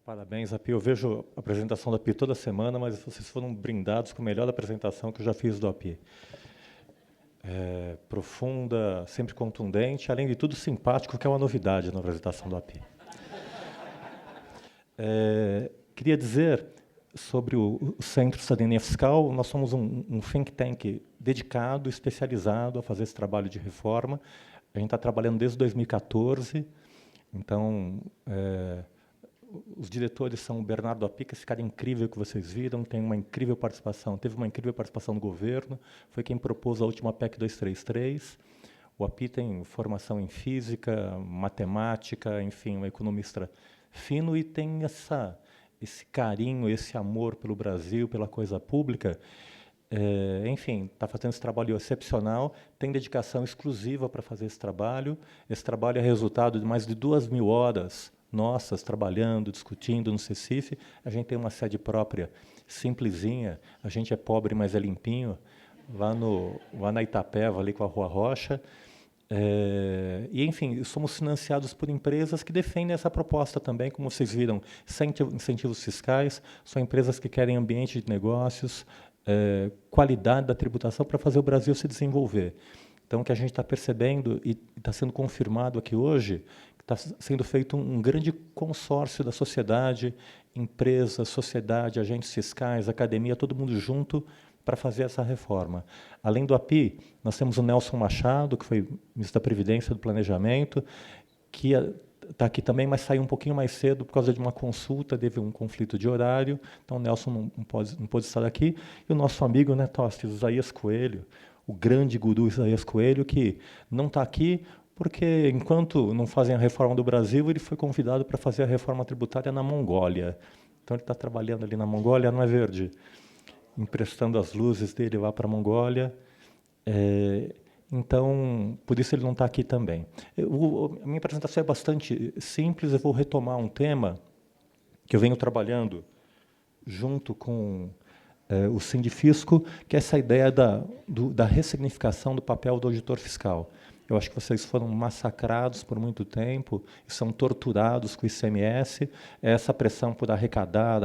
Parabéns, API. Eu vejo a apresentação da API toda semana, mas vocês foram brindados com a melhor apresentação que eu já fiz do API. Profunda, sempre contundente, além de tudo simpático, que é uma novidade na apresentação do API. Queria dizer sobre o Centro de Cidadania Fiscal. Nós somos um think tank dedicado, especializado a fazer esse trabalho de reforma. A gente está trabalhando desde 2014, então os diretores são o Bernardo Apica, esse cara incrível que vocês viram, tem uma incrível participação, teve uma incrível participação do governo, foi quem propôs a última PEC 233. O Api tem formação em física, matemática, enfim, um economista fino e tem esse carinho, esse amor pelo Brasil, pela coisa pública. Enfim, está fazendo esse trabalho excepcional, tem dedicação exclusiva para fazer esse trabalho. Esse trabalho é resultado de mais de 2.000 horas nossas, trabalhando, discutindo no CECIF. A gente tem uma sede própria, simplesinha, a gente é pobre, mas é limpinho, lá na Itapeva, ali com a Rua Rocha. E, enfim, somos financiados por empresas que defendem essa proposta também, como vocês viram, sem incentivos fiscais, são empresas que querem ambiente de negócios, qualidade da tributação para fazer o Brasil se desenvolver. Então, o que a gente está percebendo e está sendo confirmado aqui hoje, está sendo feito um grande consórcio da sociedade, empresas, sociedade, agentes fiscais, academia, todo mundo junto para fazer essa reforma. Além do API, nós temos o Nelson Machado, que foi ministro da Previdência e do Planejamento, que está aqui também, mas saiu um pouquinho mais cedo por causa de uma consulta, teve um conflito de horário, então o Nelson não pôde estar aqui. E o nosso amigo, né, Tostes, Isaías Coelho, o grande guru Isaías Coelho, que não está aqui porque, enquanto não fazem a reforma do Brasil, ele foi convidado para fazer a reforma tributária na Mongólia. Então, ele está trabalhando ali na Mongólia, não é verde? Emprestando as luzes dele lá para a Mongólia. Então, por isso ele não está aqui também. A minha apresentação é bastante simples, eu vou retomar um tema que eu venho trabalhando junto com o Sindifisco, que é essa ideia da ressignificação do papel do auditor fiscal. Eu acho que vocês foram massacrados por muito tempo e são torturados com o ICMS, essa pressão por arrecadar.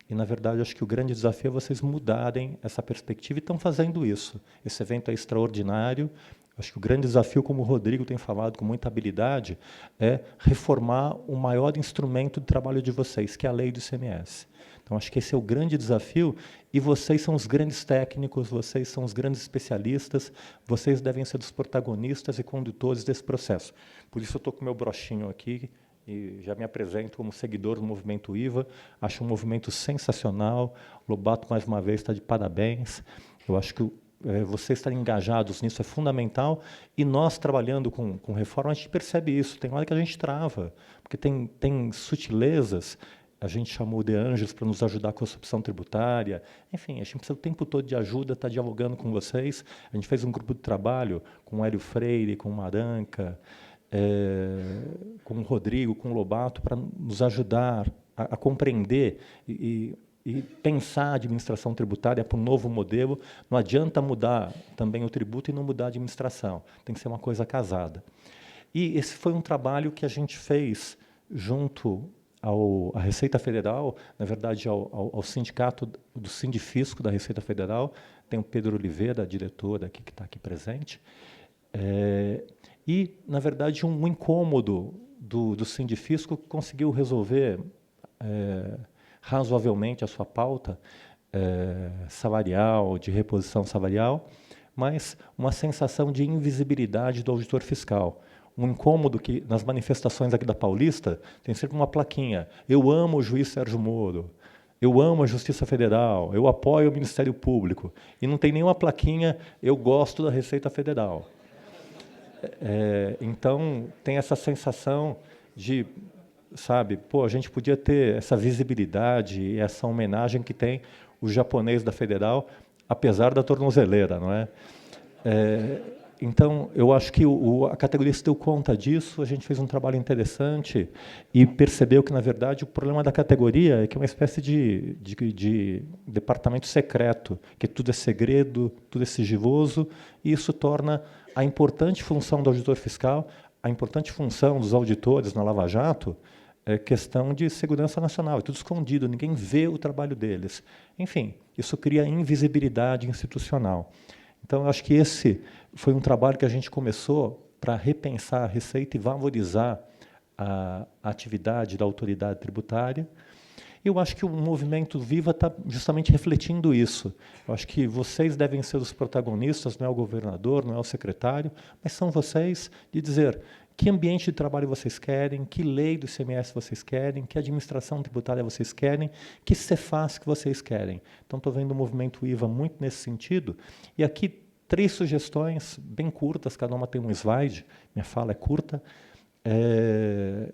E, na verdade, acho que o grande desafio é vocês mudarem essa perspectiva e estão fazendo isso. Esse evento é extraordinário. Acho que o grande desafio, como o Rodrigo tem falado com muita habilidade, é reformar o maior instrumento de trabalho de vocês, que é a lei do ICMS. Então, acho que esse é o grande desafio, e vocês são os grandes técnicos, vocês são os grandes especialistas, vocês devem ser os protagonistas e condutores desse processo. Por isso, eu estou com o meu brochinho aqui, e já me apresento como seguidor do movimento IVA, acho um movimento sensacional, o Lobato, mais uma vez, está de parabéns. Eu acho que vocês estarem engajados nisso é fundamental, e nós, trabalhando com reforma, a gente percebe isso. Tem hora que a gente trava, porque tem sutilezas. A gente chamou o De Angelis para nos ajudar com a substituição tributária. Enfim, a gente precisa o tempo todo de ajuda, está dialogando com vocês. A gente fez um grupo de trabalho com o Hélio Freire, com o Maranca, com o Rodrigo, com o Lobato, para nos ajudar a compreender e pensar a administração tributária para um novo modelo. Não adianta mudar também o tributo e não mudar a administração. Tem que ser uma coisa casada. E esse foi um trabalho que a gente fez junto à Receita Federal, na verdade, ao sindicato do Sindifisco da Receita Federal. Tem o Pedro Oliveira, diretor aqui, que está aqui presente. E, na verdade, um incômodo do Sindifisco conseguiu resolver razoavelmente a sua pauta salarial, de reposição salarial, mas uma sensação de invisibilidade do auditor fiscal. Um incômodo que, nas manifestações aqui da Paulista, tem sempre uma plaquinha: eu amo o juiz Sérgio Moro, eu amo a Justiça Federal, eu apoio o Ministério Público. E não tem nenhuma plaquinha: eu gosto da Receita Federal. Então, tem essa sensação de, sabe, a gente podia ter essa visibilidade e essa homenagem que tem o japonês da Federal, apesar da tornozeleira, não é? Então, eu acho que a categoria se deu conta disso, a gente fez um trabalho interessante e percebeu que, na verdade, o problema da categoria é que é uma espécie de departamento secreto, que tudo é segredo, tudo é sigiloso, e isso torna a importante função do auditor fiscal, a importante função dos auditores na Lava Jato é questão de segurança nacional, é tudo escondido, ninguém vê o trabalho deles. Enfim, isso cria invisibilidade institucional. Então, eu acho que esse foi um trabalho que a gente começou para repensar a Receita e valorizar a atividade da autoridade tributária. Eu acho que o movimento Viva está justamente refletindo isso. Eu acho que vocês devem ser os protagonistas, não é o governador, não é o secretário, mas são vocês de dizer que ambiente de trabalho vocês querem, que lei do ICMS vocês querem, que administração tributária vocês querem, que Cefaz que vocês querem. Então, estou vendo o movimento IVA muito nesse sentido. E aqui, 3 sugestões bem curtas, cada uma tem um slide, minha fala é curta,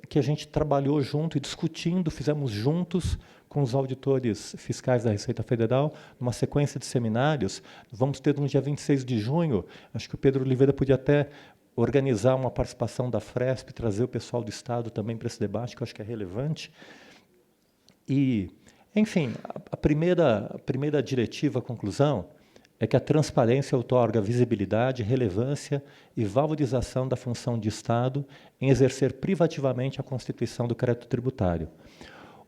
que a gente trabalhou junto e discutindo, fizemos juntos com os auditores fiscais da Receita Federal, numa sequência de seminários. Vamos ter no dia 26 de junho, acho que o Pedro Oliveira podia até organizar uma participação da Fresp, trazer o pessoal do Estado também para esse debate, que eu acho que é relevante. E, enfim, a primeira diretiva, a conclusão, é que a transparência outorga visibilidade, relevância e valorização da função de Estado em exercer privativamente a constituição do crédito tributário.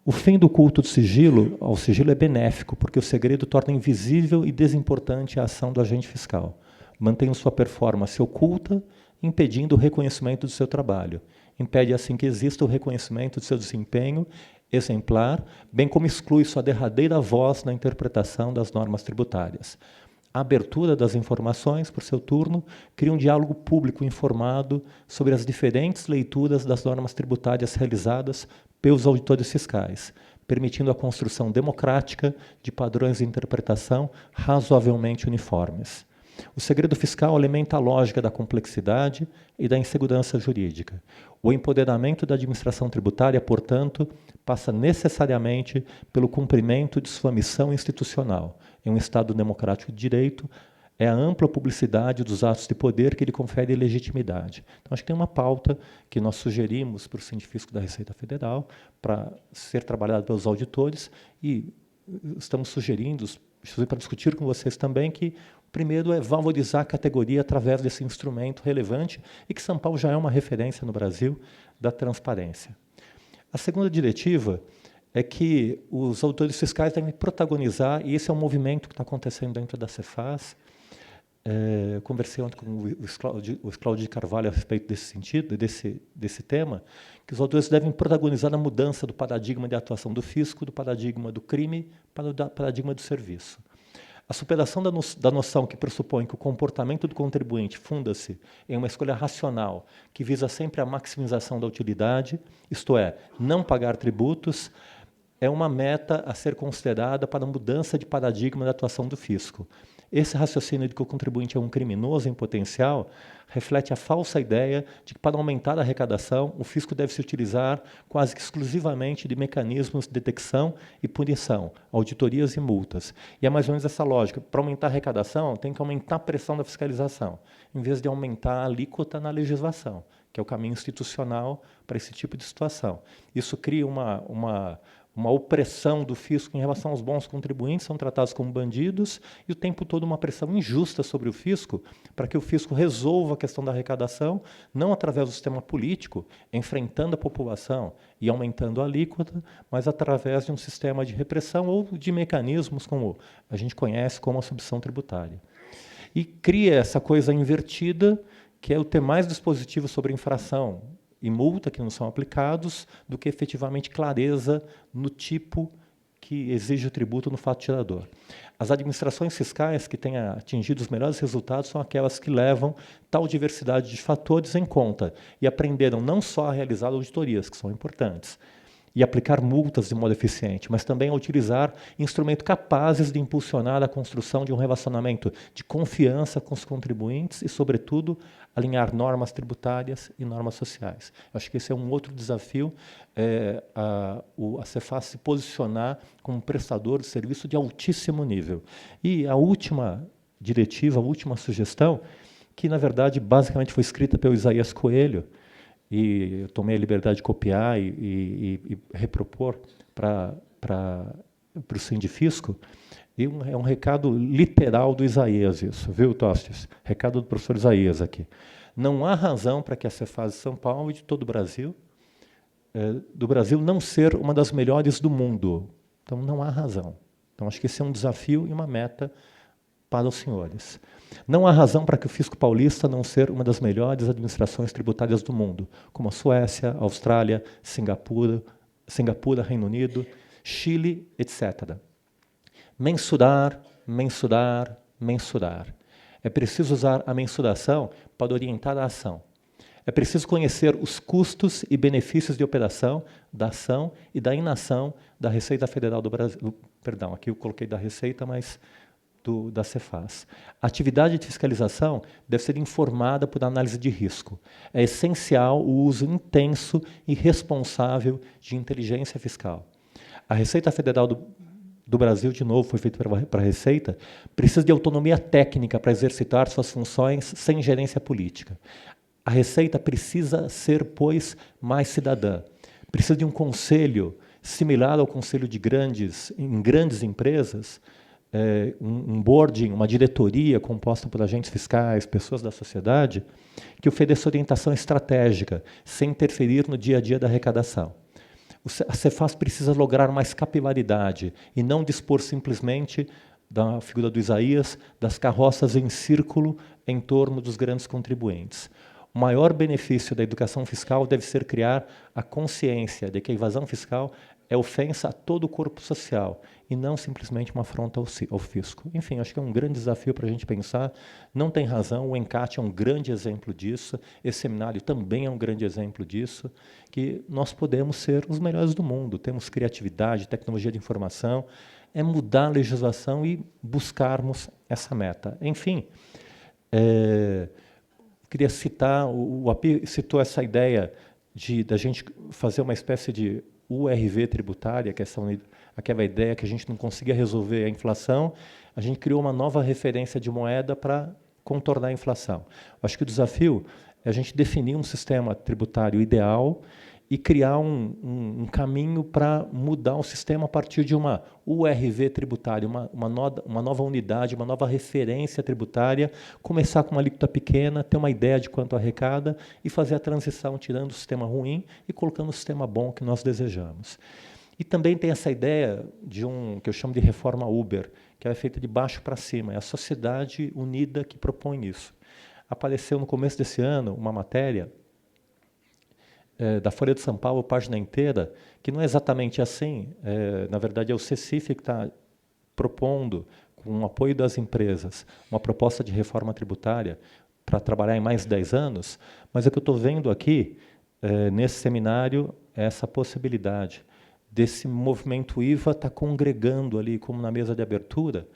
O fim do culto do sigilo ao sigilo é benéfico, porque o segredo torna invisível e desimportante a ação do agente fiscal, mantendo sua performance oculta, impedindo o reconhecimento do seu trabalho. Impede, assim, que exista o reconhecimento de seu desempenho exemplar, bem como exclui sua derradeira voz na interpretação das normas tributárias. A abertura das informações, por seu turno, cria um diálogo público informado sobre as diferentes leituras das normas tributárias realizadas pelos auditores fiscais, permitindo a construção democrática de padrões de interpretação razoavelmente uniformes. O segredo fiscal alimenta a lógica da complexidade e da insegurança jurídica. O empoderamento da administração tributária, portanto, passa necessariamente pelo cumprimento de sua missão institucional. Em um Estado democrático de direito, é a ampla publicidade dos atos de poder que lhe confere legitimidade. Então, acho que tem uma pauta que nós sugerimos para o Sindifisco da Receita Federal, para ser trabalhado pelos auditores, e estamos sugerindo, para discutir com vocês também, que o primeiro é valorizar a categoria através desse instrumento relevante e que São Paulo já é uma referência no Brasil da transparência. A segunda diretiva é que os auditores fiscais devem protagonizar, e esse é um movimento que está acontecendo dentro da Cefaz. Eu conversei ontem com o Cláudio de Carvalho a respeito desse sentido, desse tema, que os auditores devem protagonizar a mudança do paradigma de atuação do fisco, do paradigma do crime, para o paradigma do serviço. A superação da noção que pressupõe que o comportamento do contribuinte funda-se em uma escolha racional que visa sempre a maximização da utilidade, isto é, não pagar tributos, é uma meta a ser considerada para a mudança de paradigma da atuação do fisco. Esse raciocínio de que o contribuinte é um criminoso em potencial reflete a falsa ideia de que, para aumentar a arrecadação, o fisco deve se utilizar quase que exclusivamente de mecanismos de detecção e punição, auditorias e multas. E é mais ou menos essa lógica. Para aumentar a arrecadação, tem que aumentar a pressão da fiscalização, em vez de aumentar a alíquota na legislação, que é o caminho institucional para esse tipo de situação. Isso cria uma opressão do fisco em relação aos bons contribuintes, são tratados como bandidos, e o tempo todo uma pressão injusta sobre o fisco, para que o fisco resolva a questão da arrecadação, não através do sistema político, enfrentando a população e aumentando a alíquota, mas através de um sistema de repressão ou de mecanismos como a gente conhece como a substituição tributária. E cria essa coisa invertida, que é o ter mais dispositivos sobre infração e multa que não são aplicados, do que efetivamente clareza no tipo que exige o tributo no fato gerador. As administrações fiscais que têm atingido os melhores resultados são aquelas que levam tal diversidade de fatores em conta e aprenderam não só a realizar auditorias, que são importantes, e aplicar multas de modo eficiente, mas também a utilizar instrumentos capazes de impulsionar a construção de um relacionamento de confiança com os contribuintes e, sobretudo, alinhar normas tributárias e normas sociais. Eu acho que esse é um outro desafio, a Cefaz se posicionar como um prestador de serviço de altíssimo nível. E a última diretiva, a última sugestão, que, na verdade, basicamente foi escrita pelo Isaías Coelho, e eu tomei a liberdade de copiar e repropor para o Sindifisco, e é um recado literal do Isaías isso, viu, Tostes? Recado do professor Isaías aqui. Não há razão para que a Cefaz de São Paulo e de todo o Brasil, do Brasil não ser uma das melhores do mundo. Então, não há razão. Então, acho que esse é um desafio e uma meta para os senhores. Não há razão para que o fisco paulista não ser uma das melhores administrações tributárias do mundo, como a Suécia, a Austrália, Singapura, Reino Unido, Chile, etc. Mensurar, mensurar, mensurar. É preciso usar a mensuração para orientar a ação. É preciso conhecer os custos e benefícios de operação, da ação e da inação da Receita Federal do Brasil. Perdão, aqui eu coloquei da Receita, mas da Cefaz. A atividade de fiscalização deve ser informada por análise de risco. É essencial o uso intenso e responsável de inteligência fiscal. A Receita Federal do Brasil, de novo, foi feita para a Receita, precisa de autonomia técnica para exercitar suas funções sem gerência política. A Receita precisa ser, pois, mais cidadã. Precisa de um conselho similar ao conselho em grandes empresas, um boarding, uma diretoria composta por agentes fiscais, pessoas da sociedade, que ofereça orientação estratégica, sem interferir no dia a dia da arrecadação. A Cefaz precisa lograr mais capilaridade e não dispor simplesmente da figura do Isaías, das carroças em círculo em torno dos grandes contribuintes. O maior benefício da educação fiscal deve ser criar a consciência de que a evasão fiscal é ofensa a todo o corpo social e não simplesmente uma afronta ao fisco. Enfim, acho que é um grande desafio para a gente pensar. Não tem razão, o ENCAT é um grande exemplo disso, esse seminário também é um grande exemplo disso, que nós podemos ser os melhores do mundo, temos criatividade, tecnologia de informação, é mudar a legislação e buscarmos essa meta. Enfim, queria citar, o API citou essa ideia da gente fazer uma espécie de URV tributária, que é aquela ideia que a gente não conseguia resolver a inflação, a gente criou uma nova referência de moeda para contornar a inflação. Acho que o desafio é a gente definir um sistema tributário ideal e criar um caminho para mudar o sistema a partir de uma URV tributária, uma nova unidade, uma nova referência tributária, começar com uma alíquota pequena, ter uma ideia de quanto arrecada e fazer a transição, tirando o sistema ruim e colocando o sistema bom que nós desejamos. E também tem essa ideia de que eu chamo de reforma Uber, que é feita de baixo para cima, é a sociedade unida que propõe isso. Apareceu no começo desse ano uma matéria da Folha de São Paulo, página inteira, que não é exatamente assim. Na verdade, é o CECIF que está propondo, com o apoio das empresas, uma proposta de reforma tributária para trabalhar em mais 10 anos, mas o que eu estou vendo aqui, nesse seminário, é essa possibilidade desse movimento IVA estar congregando ali, como na mesa de abertura,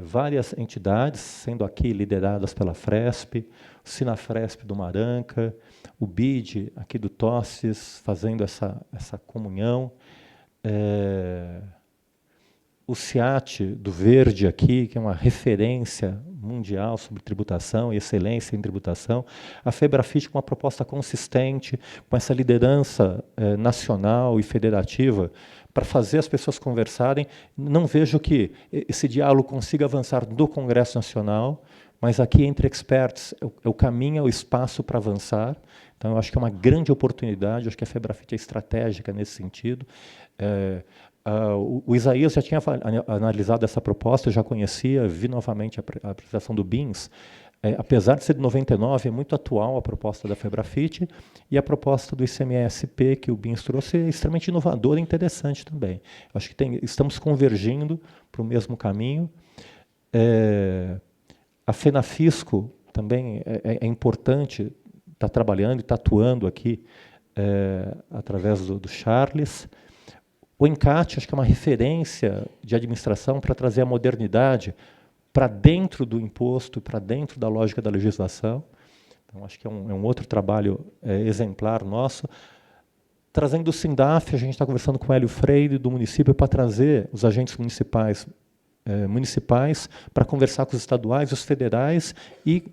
várias entidades, sendo aqui lideradas pela Fresp, o Sinafresp do Maranca, o BID aqui do Tosses, fazendo essa comunhão, o CIAT do Verde aqui, que é uma referência mundial sobre tributação e excelência em tributação, a FEBRAFIT com uma proposta consistente, com essa liderança nacional e federativa, para fazer as pessoas conversarem. Não vejo que esse diálogo consiga avançar do Congresso Nacional, mas aqui entre experts é o caminho, é o espaço para avançar. Então, eu acho que é uma grande oportunidade, acho que a FEBRAFIT é estratégica nesse sentido. O Isaías já tinha analisado essa proposta, eu já conhecia, vi novamente a apresentação do BINS. Apesar de ser de 99, é muito atual a proposta da FEBRAFIT, e a proposta do ICMS-P que o BINS trouxe é extremamente inovadora e interessante também. Acho que estamos convergindo para o mesmo caminho. A FENAFISCO também é importante estar trabalhando e estar atuando aqui através do Charles. O ENCAT, acho que é uma referência de administração para trazer a modernidade para dentro do imposto, para dentro da lógica da legislação. Então, acho que é um outro trabalho exemplar nosso. Trazendo o SINDAF, a gente está conversando com o Hélio Freire, do município, para trazer os agentes municipais para conversar com os estaduais e os federais e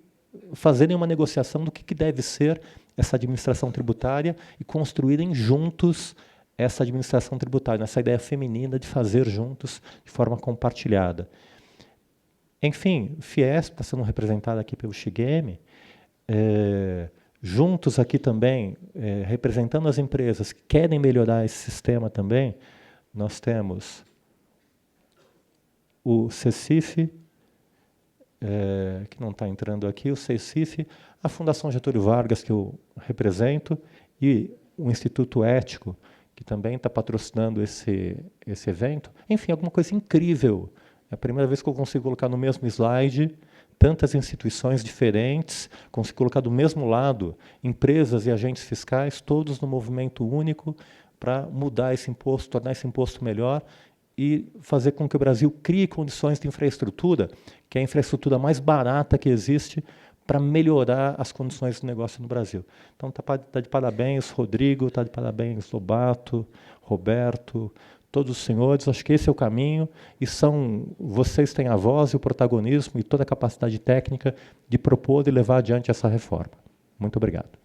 fazerem uma negociação do que deve ser essa administração tributária e construírem juntos essa administração tributária, essa ideia feminina de fazer juntos de forma compartilhada. Enfim, o Fiesp está sendo representado aqui pelo Shigemi, juntos aqui também, representando as empresas que querem melhorar esse sistema também, nós temos o CECIF, que não está entrando aqui, o CECIF, a Fundação Getúlio Vargas, que eu represento, e o Instituto Ético, que também está patrocinando esse evento. Enfim, alguma coisa incrível. É a primeira vez que eu consigo colocar no mesmo slide tantas instituições diferentes, consigo colocar do mesmo lado empresas e agentes fiscais, todos no movimento único, para mudar esse imposto, tornar esse imposto melhor e fazer com que o Brasil crie condições de infraestrutura, que é a infraestrutura mais barata que existe, para melhorar as condições de negócio no Brasil. Então, está de parabéns, Rodrigo, está de parabéns, Lobato, Roberto, todos os senhores. Acho que esse é o caminho, e vocês têm a voz e o protagonismo e toda a capacidade técnica de propor e levar adiante essa reforma. Muito obrigado.